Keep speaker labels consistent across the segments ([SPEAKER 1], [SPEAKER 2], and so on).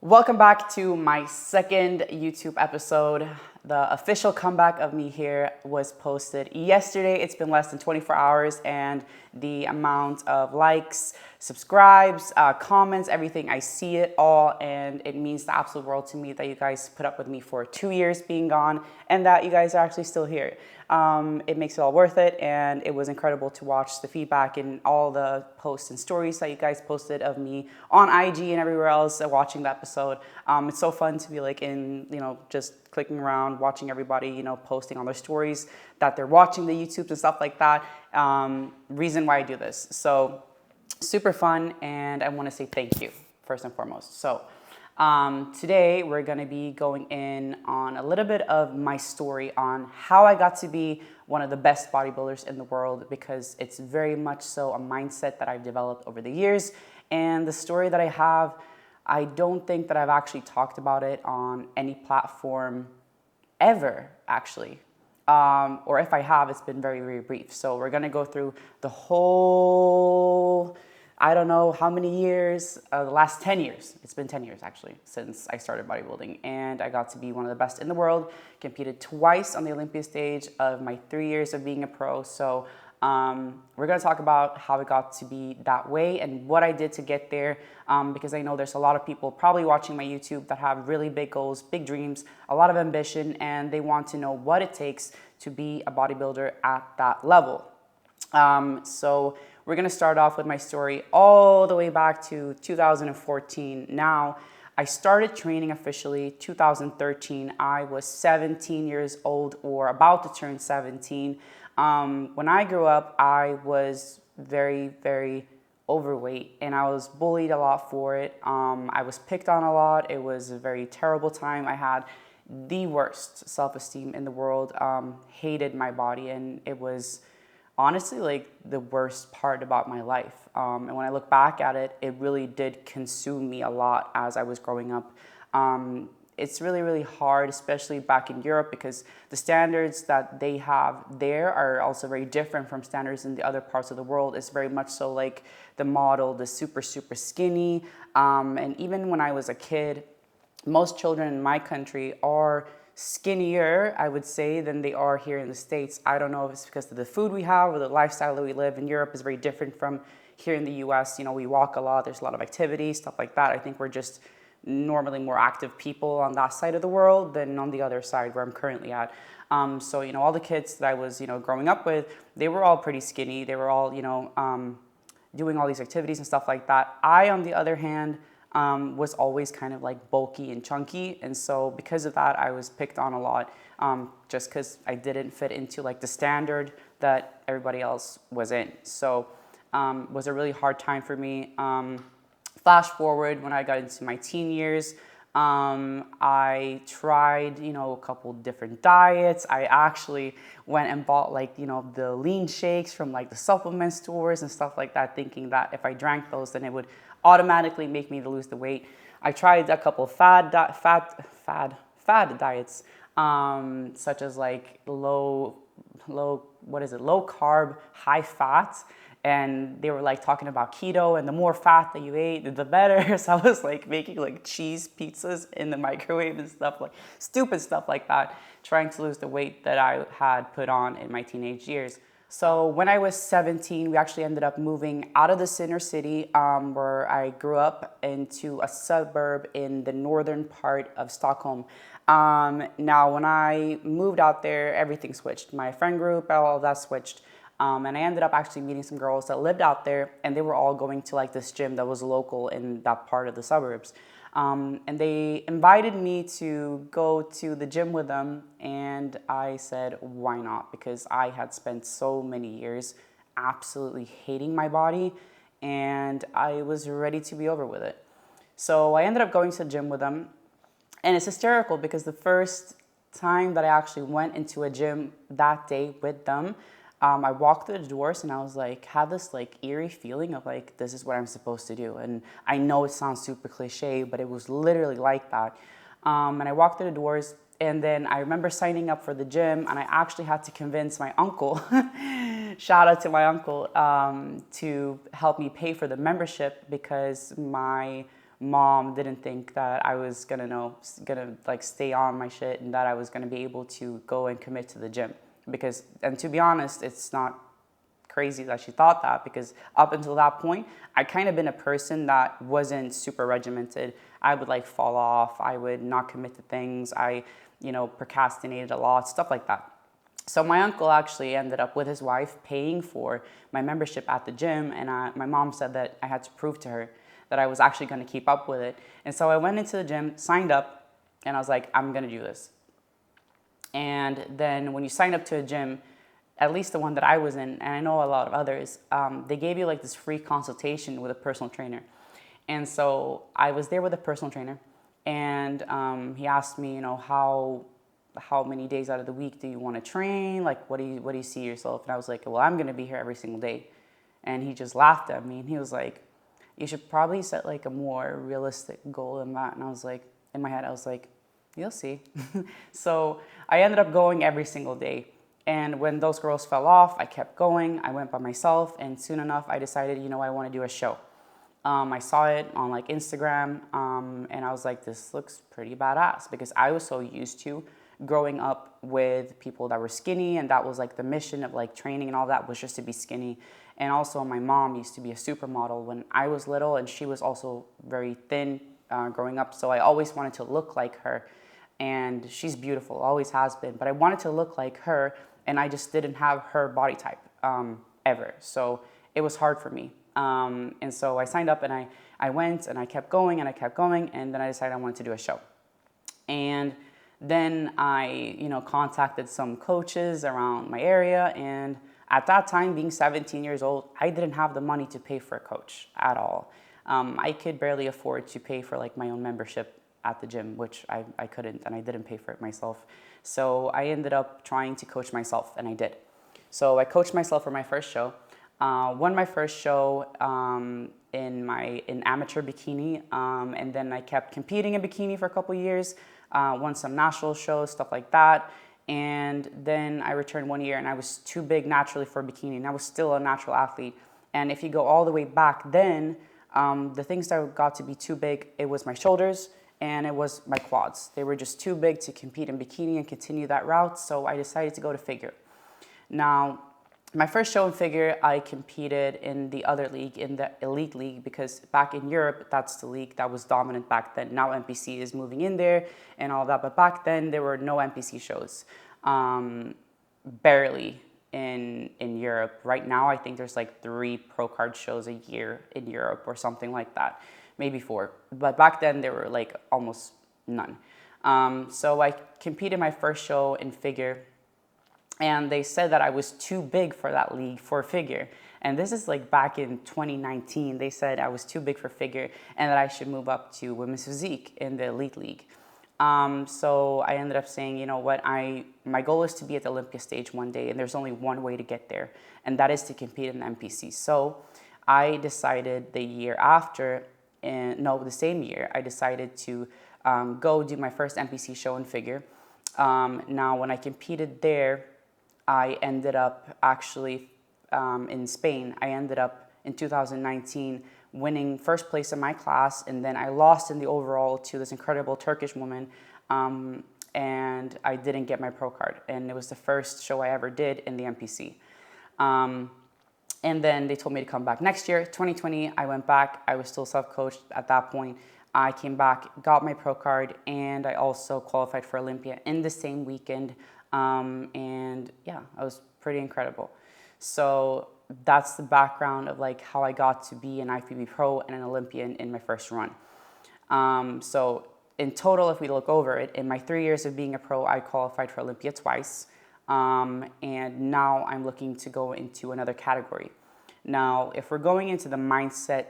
[SPEAKER 1] Welcome back to my second YouTube episode. The official comeback of me here was posted yesterday. It's been less than 24 hours and the amount of likes, subscribes, comments, everything, I see it all and it means the absolute world to me that you guys put up with me for 2 years being gone and that you guys are actually still here. It makes it all worth it, and it was incredible to watch the feedback and all the posts and stories that you guys posted of me on IG and everywhere else watching the episode. It's so fun to be like in, just clicking around, watching everybody, posting on their stories that they're watching the YouTubes and stuff like that. Reason why I do this. So super fun, and I want to say thank you first and foremost. So today we're going to be going in on a little bit of my story on how I got to be one of the best bodybuilders in the world, because it's very much so a mindset that I've developed over the years. And the story that I have, I don't think that I've actually talked about it on any platform ever, actually. Or if I have, it's been very, very brief. So we're going to go through the whole, I don't know how many years, the last 10 years. It's been 10 years actually since I started bodybuilding, and I got to be one of the best in the world, competed twice on the Olympia stage of my 3 years of being a pro. So we're gonna talk about how it got to be that way and what I did to get there, because I know there's a lot of people probably watching my YouTube that have really big goals, big dreams, a lot of ambition, and they want to know what it takes to be a bodybuilder at that level. So we're going to start off with my story all the way back to 2014. Now, I started training officially 2013. I was 17 years old, or about to turn 17. When I grew up, I was very, very overweight, and I was bullied a lot for it. I was picked on a lot. It was a very terrible time. I had the worst self-esteem in the world, hated my body, and it was honestly like the worst part about my life. And when I look back at it, it really did consume me a lot as I was growing up. It's really, really hard, especially back in Europe, because the standards that they have there are also very different from standards in the other parts of the world. It's very much so like the model, the super, super skinny. And even when I was a kid, most children in my country are skinnier, I would say, than they are here in the States. I don't know if it's because of the food we have or the lifestyle that we live in. Europe is very different from here in the US. We walk a lot, there's a lot of activity, stuff like that. I think we're just normally more active people on that side of the world than on the other side where I'm currently at. So, all the kids that I was, growing up with, they were all pretty skinny. They were all, doing all these activities and stuff like that. I, on the other hand, was always kind of like bulky and chunky, and so because of that I was picked on a lot, just because I didn't fit into like the standard that everybody else was in. So it was a really hard time for me. Flash forward, when I got into my teen years, I tried, a couple different diets. I actually went and bought like, the lean shakes from like the supplement stores and stuff like that, thinking that if I drank those, then it would automatically make me lose the weight. I tried a couple fad diets, such as like low carb, high fat. And they were like talking about keto, and the more fat that you ate, the better. So I was like making like cheese pizzas in the microwave and stuff, like stupid stuff like that, trying to lose the weight that I had put on in my teenage years. So when I was 17, we actually ended up moving out of the center city, where I grew up, into a suburb in the northern part of Stockholm. Now, when I moved out there, everything switched. My friend group, all of that switched. And I ended up actually meeting some girls that lived out there, and they were all going to like this gym that was local in that part of the suburbs. And they invited me to go to the gym with them, and I said, why not? Because I had spent so many years absolutely hating my body, and I was ready to be over with it. So I ended up going to the gym with them, and it's hysterical because the first time that I actually went into a gym that day with them, I walked through the doors and I was like, had this like eerie feeling of like, this is what I'm supposed to do. And I know it sounds super cliche, but it was literally like that. And I walked through the doors, and then I remember signing up for the gym, and I actually had to convince my uncle, shout out to my uncle, to help me pay for the membership, because my mom didn't think that I was gonna like stay on my shit and that I was gonna be able to go and commit to the gym. Because, and to be honest, it's not crazy that she thought that, because up until that point, I kind of been a person that wasn't super regimented. I would like fall off. I would not commit to things. I, procrastinated a lot, stuff like that. So my uncle actually ended up with his wife paying for my membership at the gym, and my mom said that I had to prove to her that I was actually going to keep up with it. And so I went into the gym, signed up, and I was like, I'm going to do this. And then when you sign up to a gym, at least the one that I was in, and I know a lot of others, they gave you like this free consultation with a personal trainer. And so I was there with a personal trainer, and he asked me, how many days out of the week do you want to train? Like, what do you see yourself? And I was like, well, I'm going to be here every single day. And he just laughed at me, and he was like, you should probably set like a more realistic goal than that. And I was like, in my head, I was like, you'll see. So I ended up going every single day. And when those girls fell off, I kept going. I went by myself, and soon enough, I decided, I want to do a show. I saw it on like Instagram, and I was like, this looks pretty badass, because I was so used to growing up with people that were skinny, and that was like the mission of like training and all that was just to be skinny. And also my mom used to be a supermodel when I was little, and she was also very thin growing up. So I always wanted to look like her, and she's beautiful, always has been, but I wanted to look like her, and I just didn't have her body type ever. So it was hard for me. And so I signed up, and I went, and I kept going, and I kept going, and then I decided I wanted to do a show. And then I, contacted some coaches around my area, and at that time, being 17 years old, I didn't have the money to pay for a coach at all. I could barely afford to pay for like my own membership at the gym, which I couldn't, and I didn't pay for it myself. So I ended up trying to coach myself, and I did. So I coached myself for my first show. Won my first show in amateur bikini, and then I kept competing in bikini for a couple years. Won some national shows, stuff like that. And then I returned 1 year, and I was too big naturally for bikini, and I was still a natural athlete. And if you go all the way back then, the things that got to be too big, it was my shoulders and it was my quads. They were just too big to compete in bikini and continue that route, so I decided to go to figure. Now, my first show in figure, I competed in the other league, in the elite league, because back in Europe, that's the league that was dominant back then. Now NPC is moving in there and all that, but back then there were no NPC shows, barely in Europe. Right now, I think there's like 3 pro card shows a year in Europe or something like that, maybe 4. But back then there were like almost none. So I competed my first show in figure, and they said that I was too big for that league for figure. And this is like back in 2019. They said I was too big for figure and that I should move up to women's physique in the elite league. So I ended up saying, you know what, my goal is to be at the Olympia stage one day, and there's only one way to get there, and that is to compete in the NPC. So I decided the year after, the same year, I decided to go do my first NPC show in figure. Now, when I competed there, I ended up actually in Spain. I ended up in 2019 winning first place in my class, and then I lost in the overall to this incredible Turkish woman, and I didn't get my pro card. And it was the first show I ever did in the NPC. And then they told me to come back next year, 2020. I went back. I was still self-coached at that point. I came back, got my pro card, and I also qualified for Olympia in the same weekend. And yeah, it was pretty incredible. So that's the background of like how I got to be an IFBB Pro and an Olympian in my first run. So in total, if we look over it, in my 3 years of being a pro, I qualified for Olympia twice. And now I'm looking to go into another category. Now, if we're going into the mindset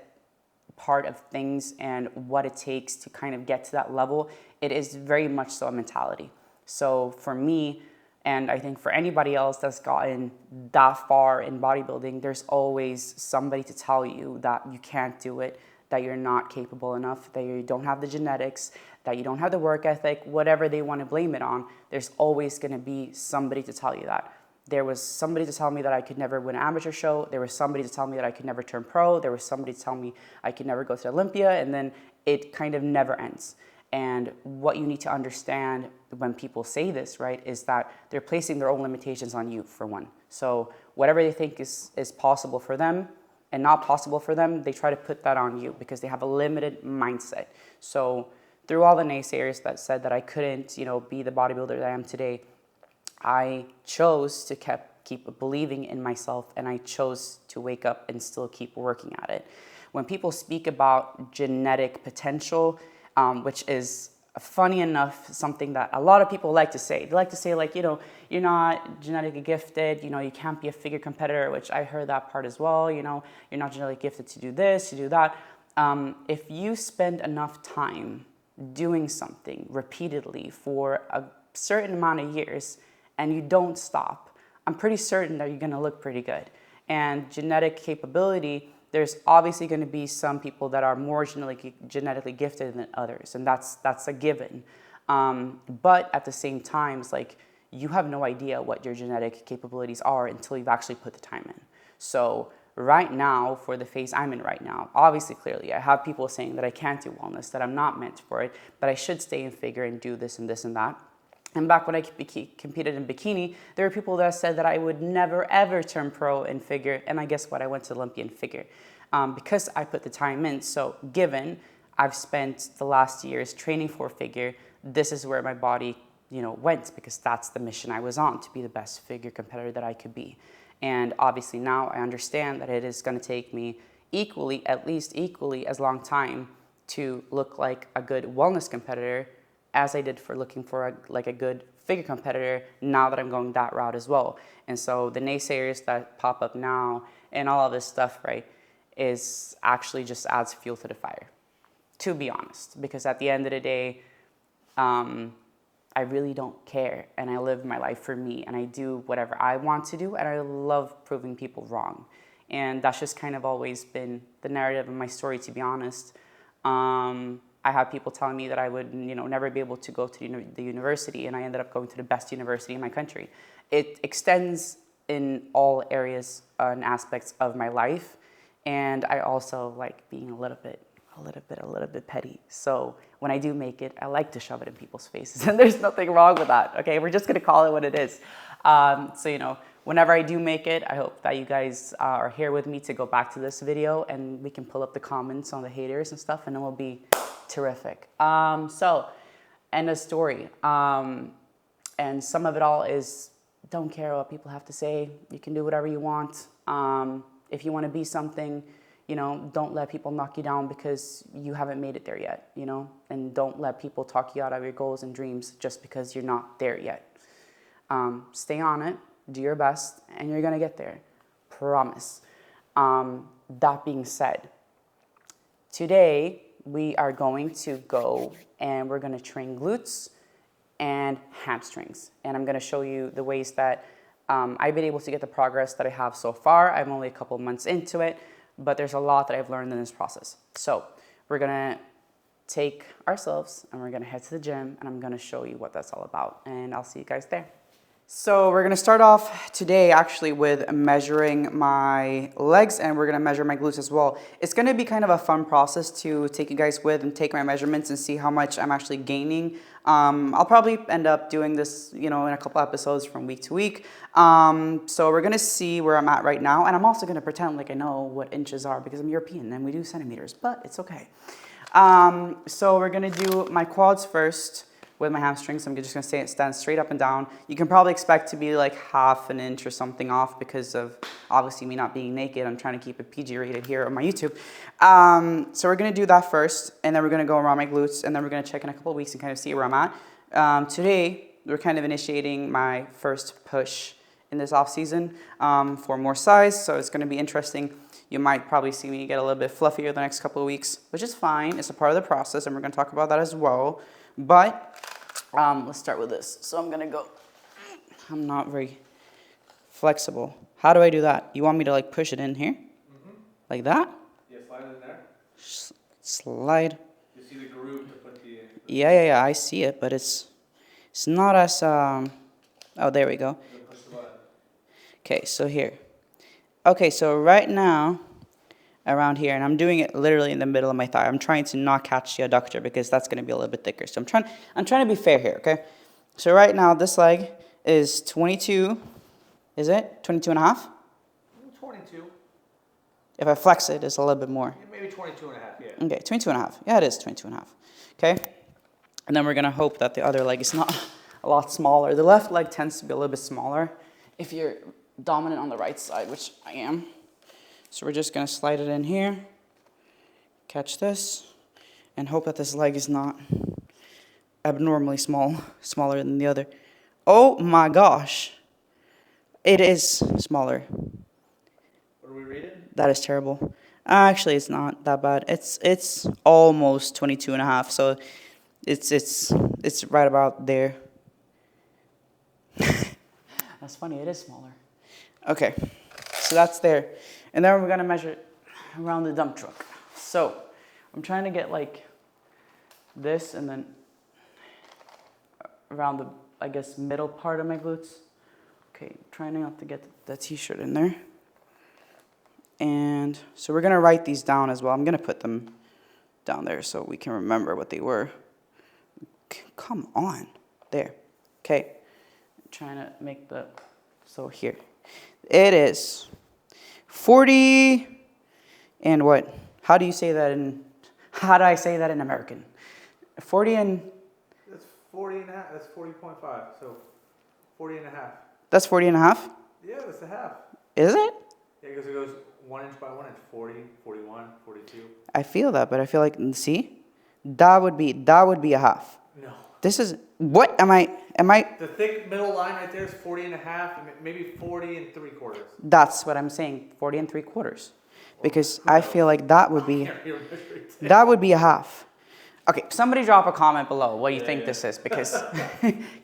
[SPEAKER 1] part of things and what it takes to kind of get to that level, it is very much so a mentality. So for me, and I think for anybody else that's gotten that far in bodybuilding, there's always somebody to tell you that you can't do it, that you're not capable enough, that you don't have the genetics, that you don't have the work ethic, whatever they want to blame it on, there's always going to be somebody to tell you that. There was somebody to tell me that I could never win an amateur show. There was somebody to tell me that I could never turn pro. There was somebody to tell me I could never go to Olympia. And then it kind of never ends. And what you need to understand when people say this, right, is that they're placing their own limitations on you, for one. So whatever they think is possible for them and not possible for them, they try to put that on you because they have a limited mindset. So through all the naysayers that said that I couldn't, be the bodybuilder that I am today, I chose to keep believing in myself, and I chose to wake up and still keep working at it. When people speak about genetic potential, which is funny enough, something that a lot of people like to say. They like to say, like, you're not genetically gifted, you can't be a figure competitor, which I heard that part as well, you're not genetically gifted to do this, to do that. If you spend enough time doing something repeatedly for a certain amount of years and you don't stop, I'm pretty certain that you're going to look pretty good. And genetic capability, there's obviously going to be some people that are more genetically gifted than others, and that's a given. But at the same time, it's like you have no idea what your genetic capabilities are until you've actually put the time in. So right now, for the phase I'm in right now, obviously, clearly, I have people saying that I can't do wellness, that I'm not meant for it, but I should stay in figure and do this and this and that. And back when I competed in bikini, there were people that said that I would never, ever turn pro in figure. And I guess what? I went to Olympia in figure because I put the time in. So given I've spent the last years training for figure, this is where my body, went, because that's the mission I was on, to be the best figure competitor that I could be. And obviously now I understand that it is going to take me at least equally as long time to look like a good wellness competitor as I did for looking for a good figure competitor, now that I'm going that route as well. And so the naysayers that pop up now and all of this stuff, right, is actually just adds fuel to the fire, to be honest. Because at the end of the day, I really don't care, and I live my life for me, and I do whatever I want to do, and I love proving people wrong. And that's just kind of always been the narrative of my story, to be honest. I have people telling me that I would, never be able to go to the university, and I ended up going to the best university in my country. It extends in all areas and aspects of my life, and I also like being a little bit petty. So when I do make it, I like to shove it in people's faces, and there's nothing wrong with that. Okay, we're just gonna call it what it is. So whenever I do make it, I hope that you guys are here with me to go back to this video, and we can pull up the comments on the haters and stuff, and it will be terrific. So end of story. And some of it all is, don't care what people have to say. You can do whatever you want. If you want to be something, don't let people knock you down because you haven't made it there yet, and don't let people talk you out of your goals and dreams just because you're not there yet. Stay on it, do your best, and you're going to get there. Promise. That being said, today we are going to go and we're going to train glutes and hamstrings. And I'm going to show you the ways that I've been able to get the progress that I have so far. I'm only a couple months into it, but there's a lot that I've learned in this process. So we're going to take ourselves and we're going to head to the gym, and I'm going to show you what that's all about. And I'll see you guys there. So we're going to start off today actually with measuring my legs, and we're going to measure my glutes as well. It's going to be kind of a fun process to take you guys with and take my measurements and see how much I'm actually gaining. I'll probably end up doing this, in a couple episodes from week to week. So we're going to see where I'm at right now, and I'm also going to pretend like I know what inches are because I'm European and we do centimeters, but it's okay. So we're going to do my quads first with my hamstrings. I'm just going to stand straight up and down. You can probably expect to be like half an inch or something off because of obviously me not being naked. I'm trying to keep it PG rated here on my YouTube. So we're going to do that first, and then we're going to go around my glutes, and then we're going to check in a couple of weeks and kind of see where I'm at. Today, we're kind of initiating my first push in this off season for more size, so it's going to be interesting. You might probably see me get a little bit fluffier the next couple of weeks, which is fine. It's a part of the process, and we're going to talk about that as well. But let's start with this. So I'm going to go. I'm not very flexible. How do I do that? You want me to like push it in here? Mm-hmm. Like that?
[SPEAKER 2] Yeah, slide it in there.
[SPEAKER 1] Slide.
[SPEAKER 2] You see the groove to put the...
[SPEAKER 1] Yeah, I see it, but it's not as... Oh, there we go.
[SPEAKER 2] Push the button.
[SPEAKER 1] Okay, so here. Okay, so right now, around here, and I'm doing it literally in the middle of my thigh. I'm trying to not catch the adductor because that's going to be a little bit thicker. So I'm trying to be fair here, okay? So right now this leg is 22, is it? 22 and a half?
[SPEAKER 2] 22.
[SPEAKER 1] If I flex it, it's a little bit more.
[SPEAKER 2] Yeah, maybe 22 and a half, yeah.
[SPEAKER 1] Okay, 22 and a half. Yeah, it is 22 and a half. Okay? And then we're going to hope that the other leg is not a lot smaller. The left leg tends to be a little bit smaller if you're dominant on the right side, which I am. So we're just going to slide it in here, catch this, and hope that this leg is not abnormally smaller than the other. Oh my gosh. It is smaller.
[SPEAKER 2] What are we reading?
[SPEAKER 1] That is terrible. Actually, it's not that bad. It's almost 22 and a half, so it's right about there. That's funny, it is smaller. Okay, so that's there. And then we're gonna measure it around the dump truck. So I'm trying to get like this and then around the, I guess, middle part of my glutes. Okay, trying not to get the t-shirt in there. And so we're gonna write these down as well. I'm gonna put them down there so we can remember what they were. Come on, there. Okay, trying to make the, so here. It is 40 and what? How do I say that in American? 40 and...
[SPEAKER 2] That's 40 and a half, that's 40.5, so 40 and a half.
[SPEAKER 1] That's 40 and a half?
[SPEAKER 2] Yeah, that's the half.
[SPEAKER 1] Is it?
[SPEAKER 2] Yeah, because it goes 1 inch by 1 inch, 40, 41, 42.
[SPEAKER 1] I feel that, but I feel like, see? That would be a half.
[SPEAKER 2] No.
[SPEAKER 1] This is, what am I?
[SPEAKER 2] The thick middle line right there is 40 and a half, and maybe 40 and 3/4.
[SPEAKER 1] That's what I'm saying, 40 and 3/4. Because I feel like that would be a half. Okay, somebody drop a comment below what you think this is, because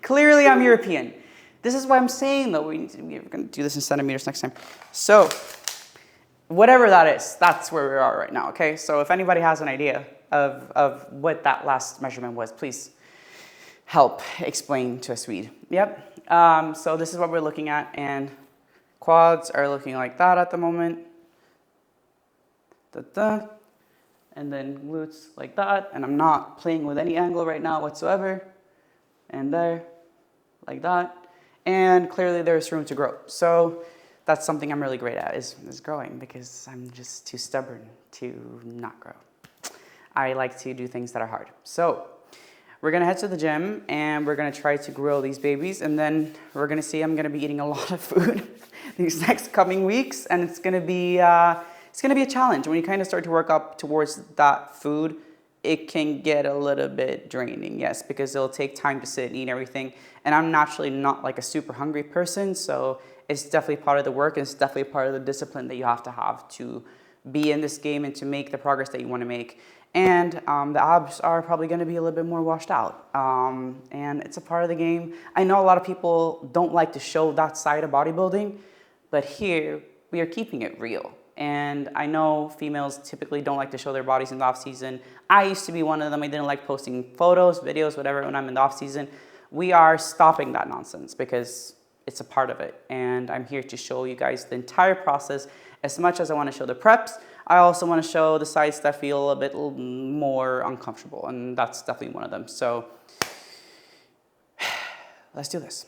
[SPEAKER 1] clearly I'm European. This is what I'm saying, though. We're going to do this in centimeters next time. So, whatever that is, that's where we are right now, okay? So if anybody has an idea of what that last measurement was, please help explain to a Swede. Yep. So this is what we're looking at, and quads are looking like that at the moment. Da-da. And then glutes like that, and I'm not playing with any angle right now whatsoever. And there, like that. And clearly there's room to grow. So that's something I'm really great at, is growing, because I'm just too stubborn to not grow. I like to do things that are hard. So we're gonna head to the gym and we're gonna try to grow these babies, and then we're gonna see, I'm gonna be eating a lot of food these next coming weeks, and it's gonna be a challenge. When you kind of start to work up towards that food, it can get a little bit draining, yes, because it'll take time to sit and eat everything. And I'm naturally not like a super hungry person, so it's definitely part of the work, and it's definitely part of the discipline that you have to be in this game and to make the progress that you want to make. And the abs are probably going to be a little bit more washed out. And it's a part of the game. I know a lot of people don't like to show that side of bodybuilding, but here we are keeping it real. And I know females typically don't like to show their bodies in the off season. I used to be one of them. I didn't like posting photos, videos, whatever when I'm in the off season. We are stopping that nonsense because it's a part of it. And I'm here to show you guys the entire process. As much as I want to show the preps, I also want to show the sides that feel a bit more uncomfortable, and that's definitely one of them. So let's do this.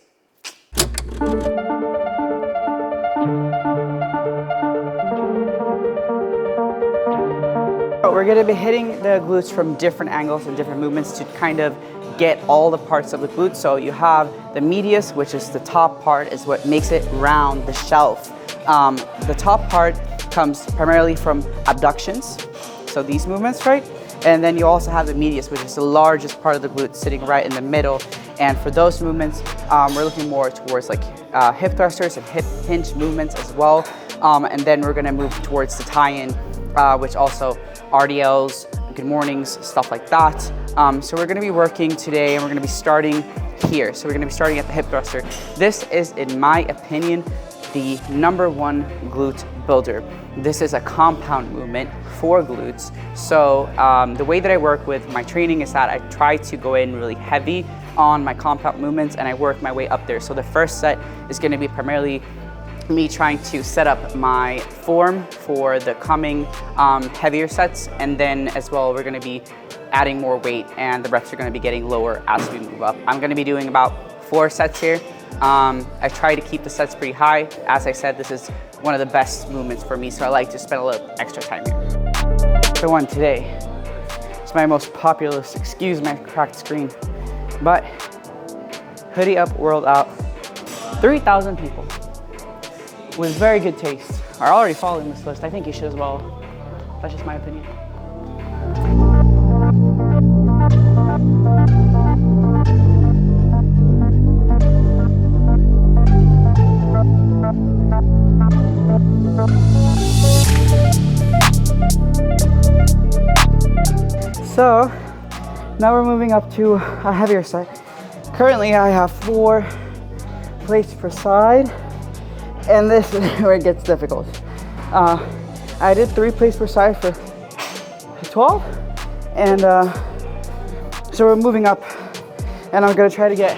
[SPEAKER 1] We're going to be hitting the glutes from different angles and different movements to kind of get all the parts of the glute. So you have the medius, which is the top part, is what makes it round the shelf. The top part comes primarily from abductions, so these movements, right? And then you also have the medius, which is the largest part of the glute, sitting right in the middle. And for those movements, we're looking more towards like hip thrusters and hip hinge movements as well. And then we're gonna move towards the tie-in, which also RDLs, good mornings, stuff like that. So we're gonna be working today, and we're gonna be starting here. So we're gonna be starting at the hip thruster. This is, in my opinion, the #1 glute builder. This is a compound movement for glutes. So the way that I work with my training is that I try to go in really heavy on my compound movements, and I work my way up there. So the first set is gonna be primarily me trying to set up my form for the coming heavier sets, and then as well we're going to be adding more weight and the reps are going to be getting lower as we move up. I'm going to be doing about 4 sets here. I try to keep the sets pretty high. As I said, this is one of the best movements for me, so I like to spend a little extra time here. The one today is my most popular, excuse my cracked screen, but hoodie up, world out, 3,000 people with very good taste are already following this list. I think you should as well. That's just my opinion. So now we're moving up to a heavier set. Currently I have 4 plates per side, and this is where it gets difficult. I did 3 plates per side for 12, and so we're moving up, and I'm gonna try to get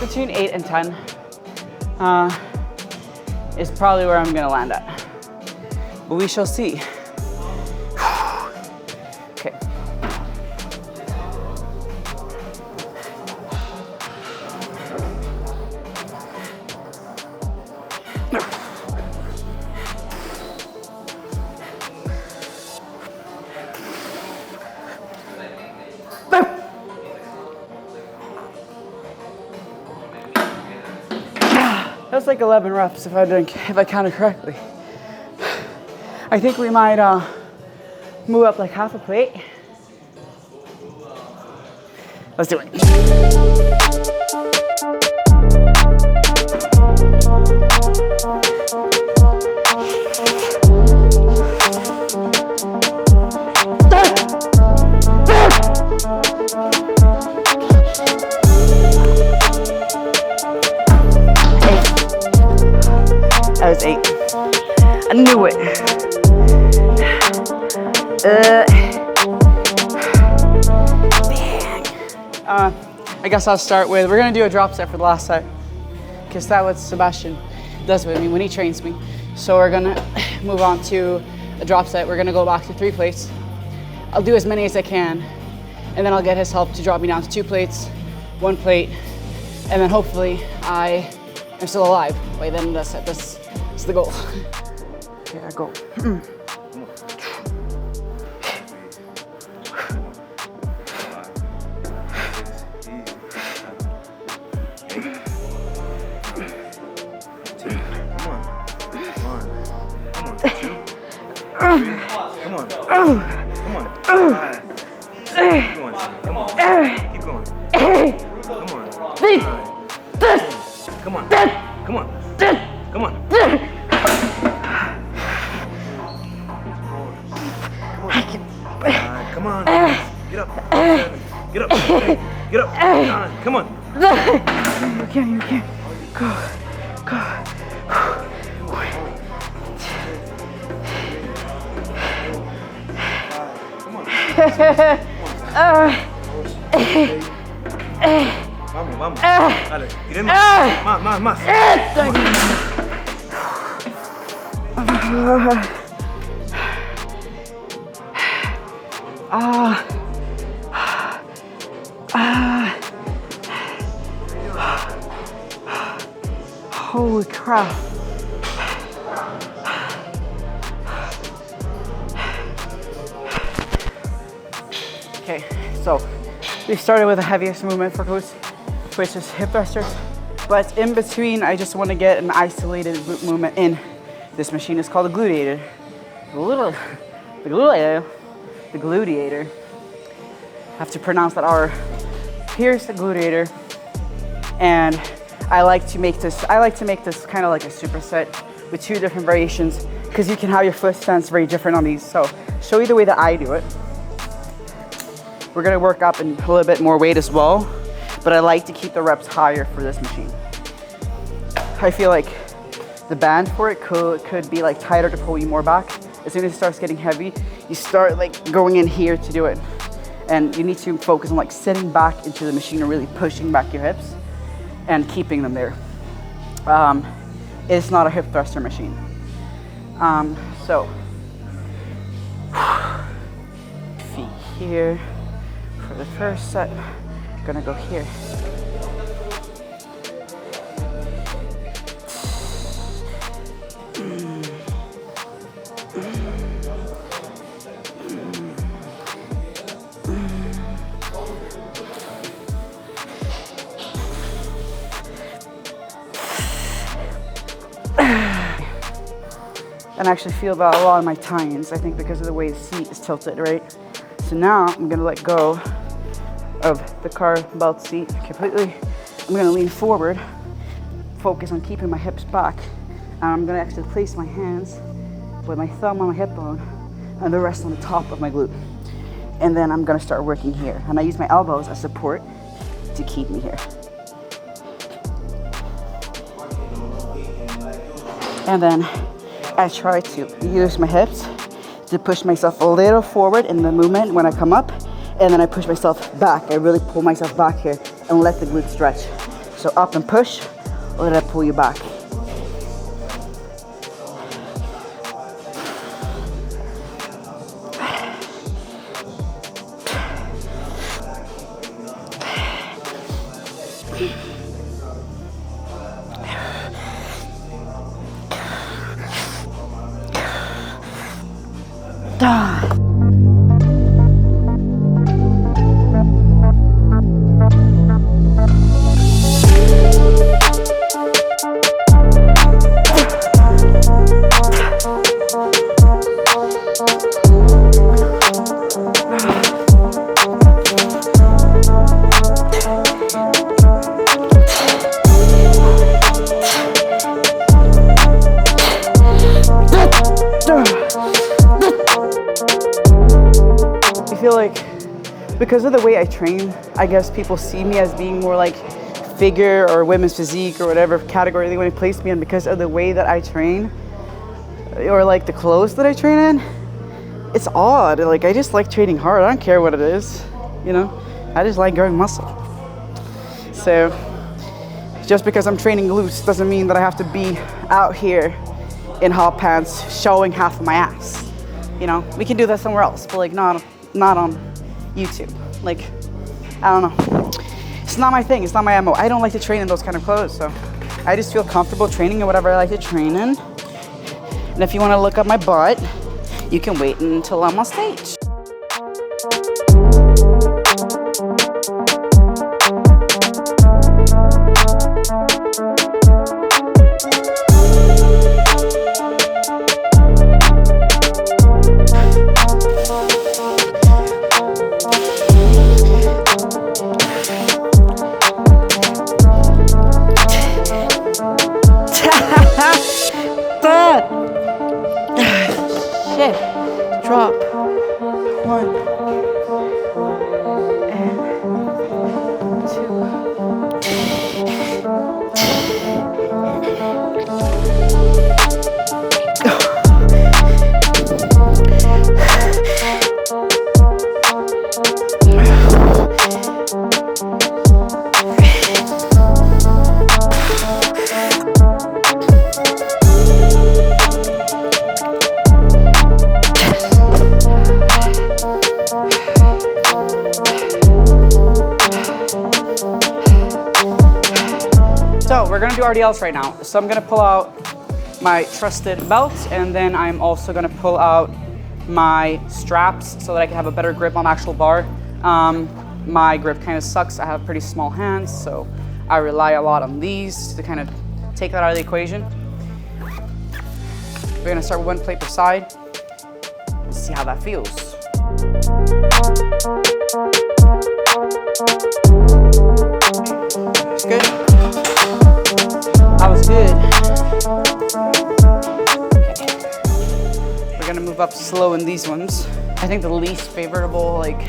[SPEAKER 1] between 8 and 10 is probably where I'm gonna land at, but we shall see. Okay. That's like 11 reps if I counted correctly. I think we might move up like half a plate. Let's do it. That was 8. I knew it. I guess I'll start with, we're gonna do a drop set for the last set, because that's what Sebastian does with me when he trains me. So we're gonna move on to a drop set. We're gonna go back to 3 plates. I'll do as many as I can, and then I'll get his help to drop me down to 2 plates, 1 plate, and then hopefully I am still alive by the end of the set. This is the goal. Okay, I go. You can. Go.
[SPEAKER 3] Vamos. Dale, tiremos. Más.
[SPEAKER 1] Holy crap. Okay, so we started with the heaviest movement for glutes, which is hip thrusters. But in between, I just want to get an isolated glute movement in. This machine is called the gluteator. The gluteator. I have to pronounce that R. Here's the gluteator, and I like to make this kind of like a superset with 2 different variations, because you can have your foot stance very different on these. So show you the way that I do it. We're gonna work up in a little bit more weight as well, but I like to keep the reps higher for this machine. I feel like the band for it could be like tighter to pull you more back. As soon as it starts getting heavy, you start like going in here to do it. And you need to focus on like sitting back into the machine and really pushing back your hips and keeping them there. It's not a hip thruster machine. So, feet here for the first set. Gonna go here. And I actually feel that a lot of my tie-ins, I think because of the way the seat is tilted, right? So now I'm gonna let go of the car belt seat completely. I'm gonna lean forward, focus on keeping my hips back. And I'm gonna actually place my hands with my thumb on my hip bone and the rest on the top of my glute. And then I'm gonna start working here. And I use my elbows as support to keep me here. And then I try to use my hips to push myself a little forward in the movement when I come up, and then I push myself back. I really pull myself back here and let the glute stretch. So up and push, or let I pull you back. Because of the way I train, I guess people see me as being more like figure or women's physique or whatever category they want to place me in, because of the way that I train or like the clothes that I train in. It's odd. Like, I just like training hard. I don't care what it is, you know? I just like growing muscle. So just because I'm training glutes doesn't mean that I have to be out here in hot pants showing half of my ass. You know, we can do that somewhere else, but like not on YouTube. Like, I don't know. It's not my thing. It's not my MO. I don't like to train in those kind of clothes, so I just feel comfortable training in whatever I like to train in. And if you want to look at my butt, you can wait until I'm on stage. Drop. 1 and 2. So we're gonna do RDLs right now. So I'm gonna pull out my trusted belt, and then I'm also gonna pull out my straps so that I can have a better grip on the actual bar. My grip kind of sucks. I have pretty small hands, so I rely a lot on these to kind of take that out of the equation. We're gonna start with 1 plate per side. Let's see how that feels. Good. That was good. Okay. We're gonna move up slow in these ones. I think the least favorable like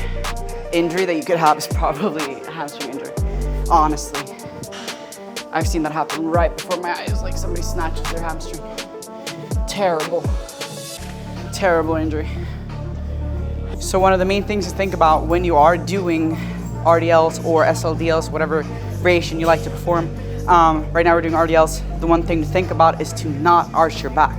[SPEAKER 1] injury that you could have is probably a hamstring injury. Honestly, I've seen that happen right before my eyes. Like somebody snatches their hamstring. Terrible, terrible injury. So one of the main things to think about when you are doing RDLs or SLDLs, whatever variation you like to perform, Right now we're doing RDLs. The one thing to think about is to not arch your back.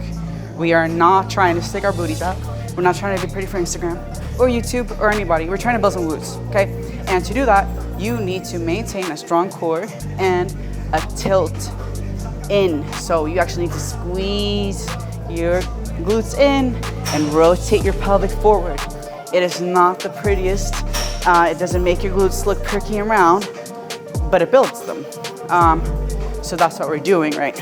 [SPEAKER 1] We are not trying to stick our booties out. We're not trying to be pretty for Instagram or YouTube or anybody. We're trying to build some glutes, okay? And to do that, you need to maintain a strong core and a tilt in. So you actually need to squeeze your glutes in and rotate your pelvic forward. It is not the prettiest. It doesn't make your glutes look perky and round, but it builds them. So that's what we're doing, right?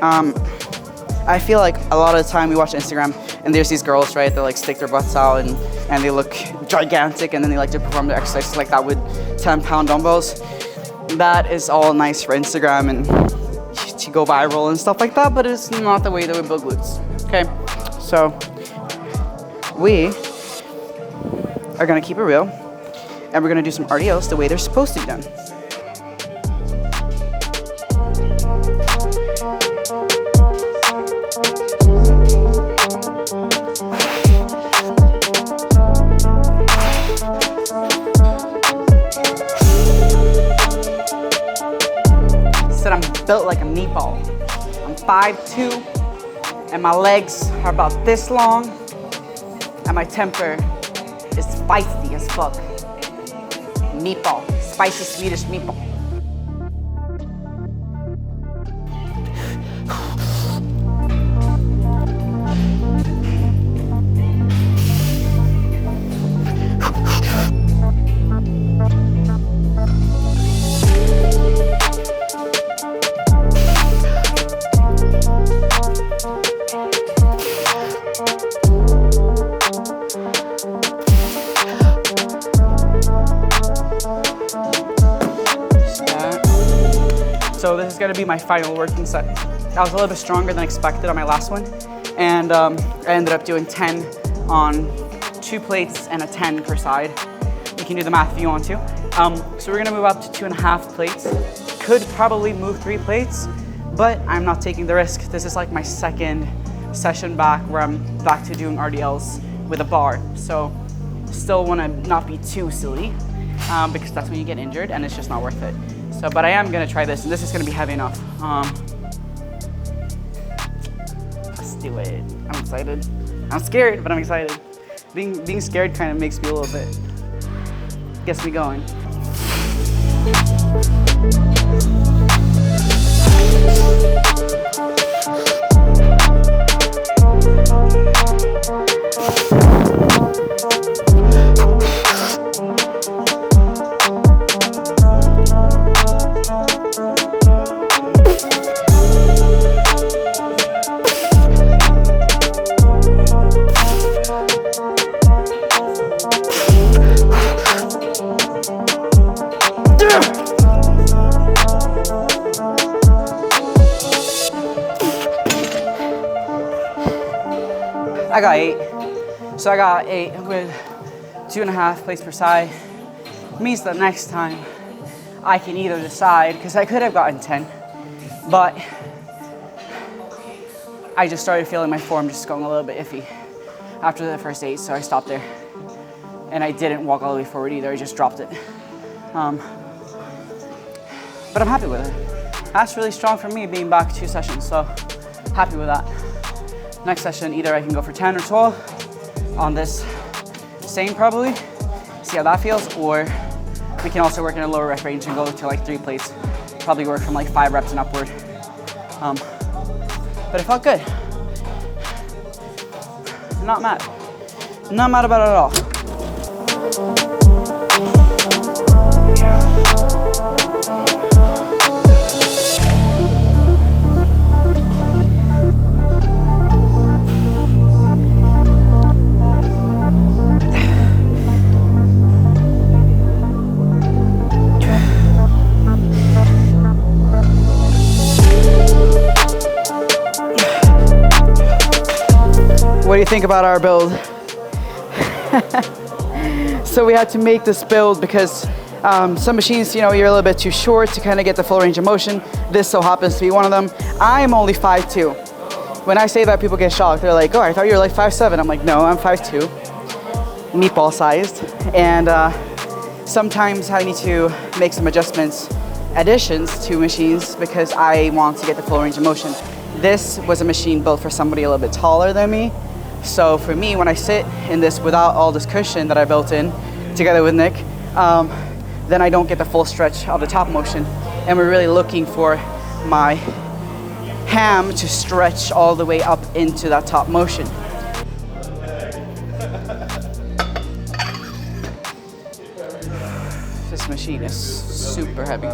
[SPEAKER 1] I feel like a lot of the time we watch Instagram and there's these girls, right, that like stick their butts out and they look gigantic, and then they like to perform their exercises like that with 10-pound dumbbells. That is all nice for Instagram and to go viral and stuff like that, but it's not the way that we build glutes, okay? So we are gonna keep it real and we're gonna do some RDLs the way they're supposed to be done. Said I'm built like a meatball. I'm 5'2", and my legs are about this long, and my temper is spicy as fuck. Meatball, spicy Swedish meatball. So this is gonna be my final working set. I was a little bit stronger than expected on my last one, and I ended up doing 10 on 2 plates and a 10 per side. You can do the math if you want to. So we're gonna move up to 2.5 plates. Could probably move 3 plates, but I'm not taking the risk. This is like my second session back where I'm back to doing RDLs with a bar. So still wanna not be too silly, because that's when you get injured and it's just not worth it. So, but I am gonna try this, and this is gonna be heavy enough. Let's do it. I'm excited. I'm scared, but I'm excited. Being scared kind of makes me a little bit, gets me going. I got 8. So I got 8 with 2.5 plates per side. Means that next time I can either decide, because I could have gotten 10, but I just started feeling my form just going a little bit iffy after the first 8, so I stopped there. And I didn't walk all the way forward either, I just dropped it. But I'm happy with it. That's really strong for me being back 2 sessions, so happy with that. Next session, either I can go for 10 or 12 on this same probably, see how that feels, or we can also work in a lower rep range and go to like 3 plates. Probably work from like 5 reps and upward. But it felt good. Not mad. Not mad about it at all. What do you think about our build? So we had to make this build because some machines, you know, you're a little bit too short to kind of get the full range of motion. This so happens to be one of them. I'm only 5'2". When I say that, people get shocked. They're like, oh, I thought you were like 5'7". I'm like, no, I'm 5'2", meatball sized. And sometimes I need to make some adjustments additions to machines because I want to get the full range of motion. This was a machine built for somebody a little bit taller than me. So for me, when I sit in this without all this cushion that I built in together with Nick, then I don't get the full stretch of the top motion. And we're really looking for my ham to stretch all the way up into that top motion. This machine is super heavy.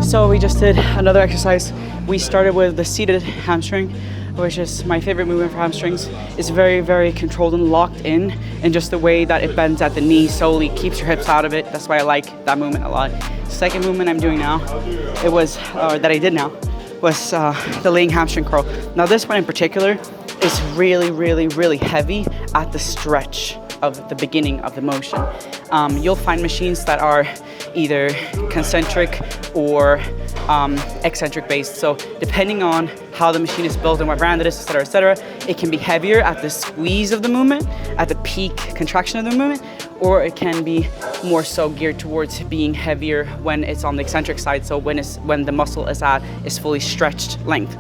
[SPEAKER 1] So we just did another exercise. We started with the seated hamstring, which is my favorite movement for hamstrings. It's very, very controlled and locked in, and just the way that it bends at the knee solely keeps your hips out of it. That's why I like that movement a lot. Second movement I'm doing now, that I did now, was the laying hamstring curl. Now this one in particular is really, really, really heavy at the stretch of the beginning of the motion. You'll find machines that are either concentric or eccentric based. So depending on how the machine is built and what brand it is, et cetera, it can be heavier at the squeeze of the movement, at the peak contraction of the movement, or it can be more so geared towards being heavier when it's on the eccentric side. So when the muscle is at its fully stretched length.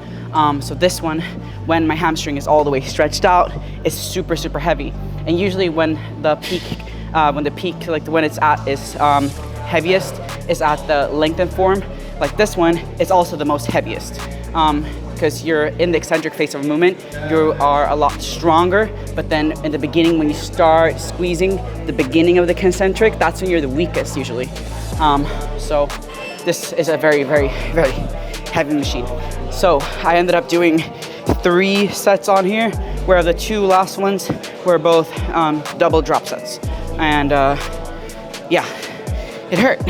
[SPEAKER 1] So this one, when my hamstring is all the way stretched out, is super, super heavy. And usually when the peak, when it's at its heaviest is at the lengthened form, like this one, it's also the most heaviest. Because you're in the eccentric phase of a movement, you are a lot stronger, but then in the beginning, when you start squeezing the beginning of the concentric, that's when you're the weakest usually. So this is a very, very, very heavy machine. So I ended up doing 3 sets on here, where the 2 last ones were both double drop sets. And yeah, it hurt.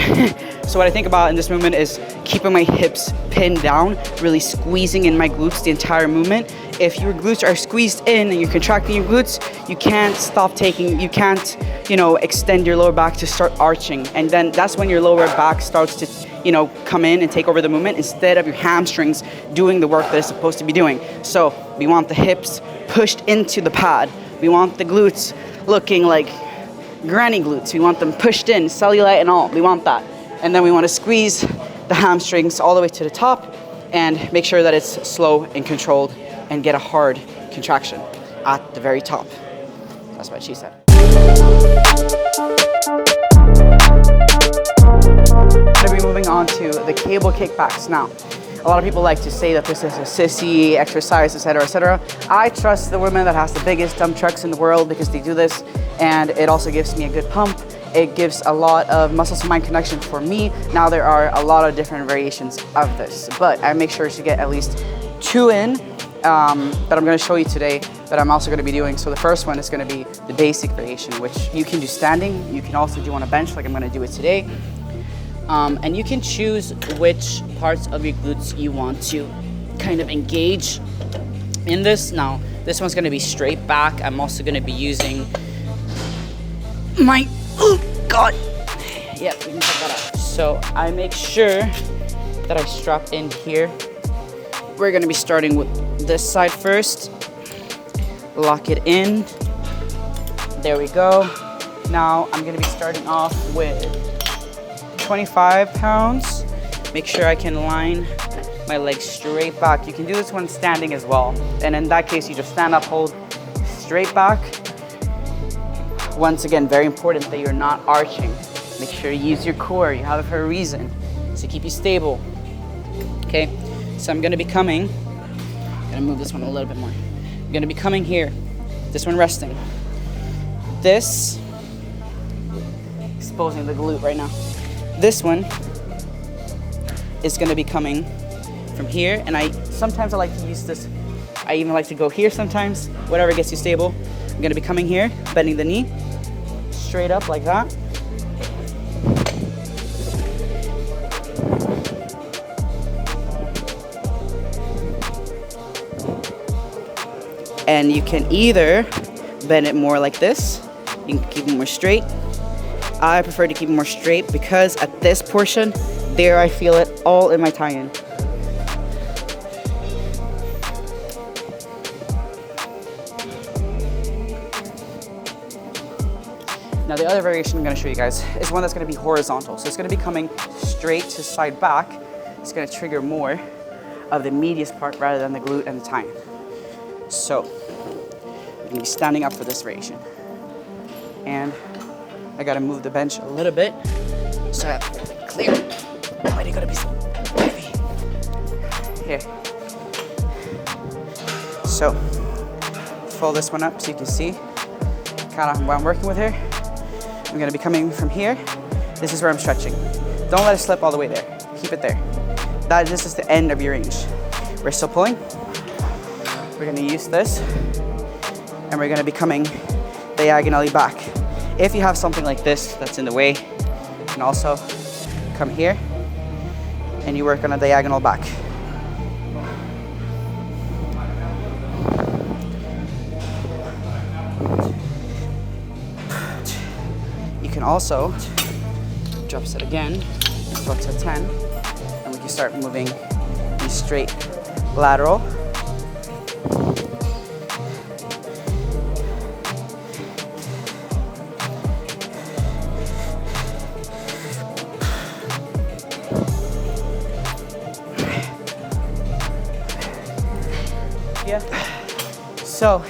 [SPEAKER 1] So what I think about in this movement is keeping my hips pinned down, really squeezing in my glutes the entire movement. If your glutes are squeezed in and you're contracting your glutes, you can't stop taking, you can't, extend your lower back to start arching. And then that's when your lower back starts to, come in and take over the movement instead of your hamstrings doing the work that it's supposed to be doing. So we want the hips pushed into the pad. We want the glutes looking like granny glutes. We want them pushed in, cellulite and all. We want that. And then we want to squeeze the hamstrings all the way to the top and make sure that it's slow and controlled and get a hard contraction at the very top. That's what she said. We're going to be moving on to the cable kickbacks now. A lot of people like to say that this is a sissy exercise, etc., etc. I trust the women that has the biggest dump trucks in the world because they do this, and it also gives me a good pump. It gives a lot of muscle to mind connection for me. Now there are a lot of different variations of this, but I make sure to get at least 2 in that I'm going to show you today that I'm also going to be doing. So the first one is going to be the basic variation, which you can do standing. You can also do on a bench like I'm going to do it today. And you can choose which parts of your glutes you want to kind of engage in this. Now, this one's gonna be straight back. I'm also gonna be using my, oh God. Yeah, we can check that out. So I make sure that I strap in here. We're gonna be starting with this side first. Lock it in. There we go. Now I'm gonna be starting off with 25 pounds. Make sure I can line my legs straight back. You can do this when standing as well. And in that case, you just stand up, hold straight back. Once again, very important that you're not arching. Make sure you use your core. You have it for a reason, to keep you stable. Okay, so I'm gonna be coming, gonna move this one a little bit more. I'm gonna be coming here, this one resting. This, exposing the glute right now. This one is gonna be coming from here, and sometimes I like to use this, I even like to go here sometimes, whatever gets you stable. I'm gonna be coming here, bending the knee, straight up like that. And you can either bend it more like this, you can keep it more straight. I prefer to keep it more straight because at this portion, there I feel it all in my tie-in. Now the other variation I'm gonna show you guys is one that's gonna be horizontal. So it's gonna be coming straight to side back. It's gonna trigger more of the medius part rather than the glute and the tie-in. So I'm gonna be standing up for this variation. And I gotta move the bench a little bit so I have clear. Why do you gotta be so heavy? Here. So fold this one up so you can see kind of what I'm working with here. I'm gonna be coming from here. This is where I'm stretching. Don't let it slip all the way there. Keep it there. This is the end of your range. We're still pulling. We're gonna use this, and we're gonna be coming diagonally back. If you have something like this that's in the way, you can also come here, and you work on a diagonal back. You can also drop set again, go to 10, and we can start moving these straight lateral. So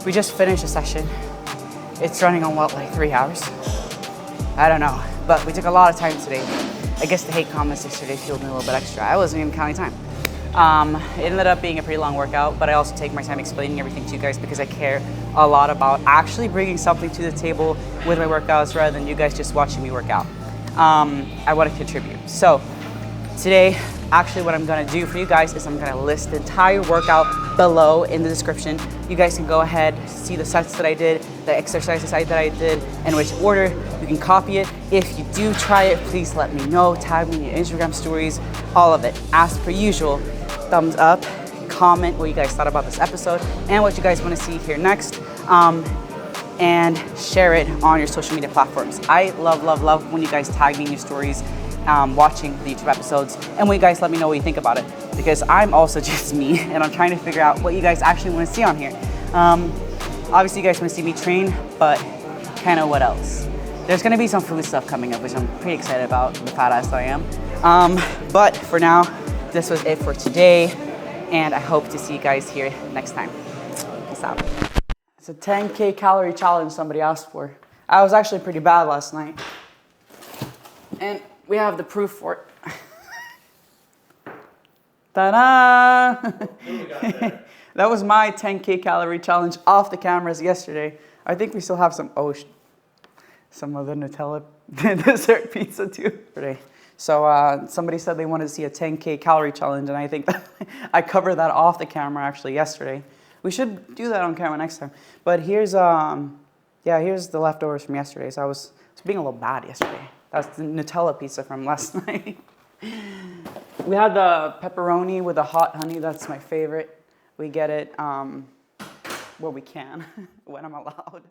[SPEAKER 1] we just finished a session. It's running on what, like 3 hours? I don't know, but we took a lot of time today. I guess the hate comments yesterday fueled me a little bit extra. I wasn't even counting time. It ended up being a pretty long workout, but I also take my time explaining everything to you guys because I care a lot about actually bringing something to the table with my workouts rather than you guys just watching me work out. I want to contribute. So today, actually what I'm gonna do for you guys is I'm gonna list the entire workout below in the description. You guys can go ahead, see the sets that I did, the exercises that I did, and which order. You can copy it. If you do try it, please let me know. Tag me in your Instagram stories, all of it. As per usual, thumbs up, comment what you guys thought about this episode and what you guys wanna see here next. And share it on your social media platforms. I love when you guys tag me in your stories, watching the YouTube episodes, and when you guys let me know what you think about it, because I'm also just me and I'm trying to figure out what you guys actually want to see on here. Obviously you guys want to see me train, but kind of what else? There's going to be some food stuff coming up, which I'm pretty excited about, the fat ass that I am. But for now, this was it for today, and I hope to see you guys here next time. Peace out. It's a 10K calorie challenge somebody asked for. I was actually pretty bad last night, and we have the proof for it. Ta-da! That was my 10K calorie challenge off the cameras yesterday. I think we still have some of the Nutella dessert pizza too today. So somebody said they wanted to see a 10K calorie challenge, and I think that I covered that off the camera actually yesterday. We should do that on camera next time. But here's here's the leftovers from yesterday. So I was being a little bad yesterday. That's the Nutella pizza from last night. We had the pepperoni with the hot honey. That's my favorite. we get it where we can, when I'm allowed.